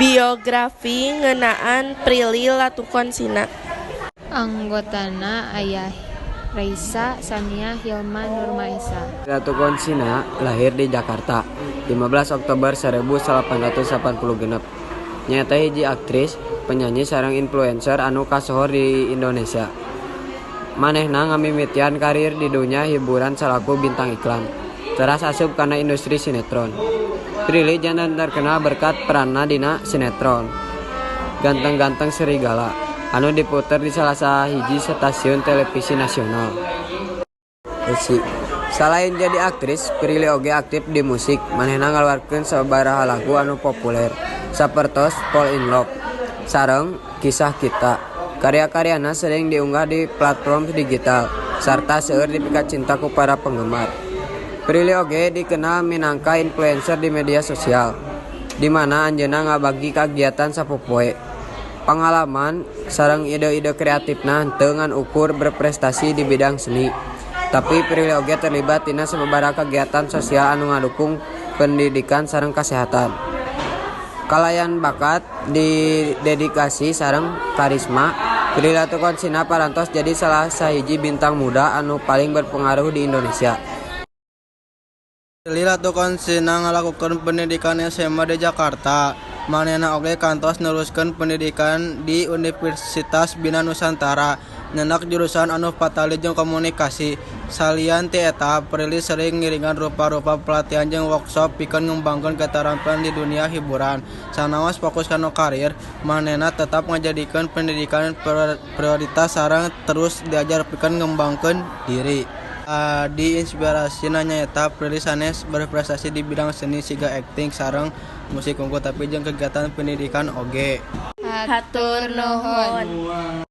Biografi ngeunaan Prilly Latuconsina. Anggotana aya Raisa, Sania, Hilma, Nurmaesa. Latuconsina lahir di Jakarta 15 Oktober 1886. Nyaeta hiji aktris, penyanyi sareng influencer anu kasohor di Indonesia. Manehna ngamimitian karir di dunia hiburan salaku bintang iklan. Teras asup kana industri sinetron. Prilly jantan terkenal berkat peranna dina sinetron Ganteng-Ganteng Serigala anu diputer di salah sahiji stasiun televisi nasional. Selain jadi aktris, Prilly oge aktif di musik. Manehna ngaluarkeun sababaraha lagu anu populer sapertos Fall in Love sareng Kisah Kita. Karya-karyana sering diunggah di platform digital sarta seueur dipikat cinta ku para penggemar. Prilly oge dikenal minangka influencer di media sosial, di mana anjeunna ngabagi kagiatan sapopoe. Pengalaman sareng ide-ide kreatifna henteu ngan ukur berprestasi di bidang seni. Tapi Prilly oge terlibat tina sababaraha kegiatan sosial anu ngadukung pendidikan sareng kesehatan. Kalayan bakat di dedikasi sareng karisma, Prilly Latuconsina parantos jadi salah sahiji bintang muda anu paling berpengaruh di Indonesia. Prilly Latuconsina ngalakukeun pendidikan SMA di Jakarta. Manehna oge kantos neruskeun pendidikan di Universitas Bina Nusantara. Nyenak jurusan anu fatali jeung komunikasi. Salian ti eta, Prilly sering ngiringan rupa-rupa pelatihan jeung workshop pikeun ngembangkeun keterampilan di dunia hiburan. Sanaos fokus kana karir, manehna tetap ngajadikeun pendidikan prioritas sareng terus diajar pikeun ngembangkeun diri. Di inspirasina nyaeta Prilly sanes berprestasi di bidang seni siga akting sareng musik unggul tapi jeung kegiatan pendidikan oge. Hatur nuhun.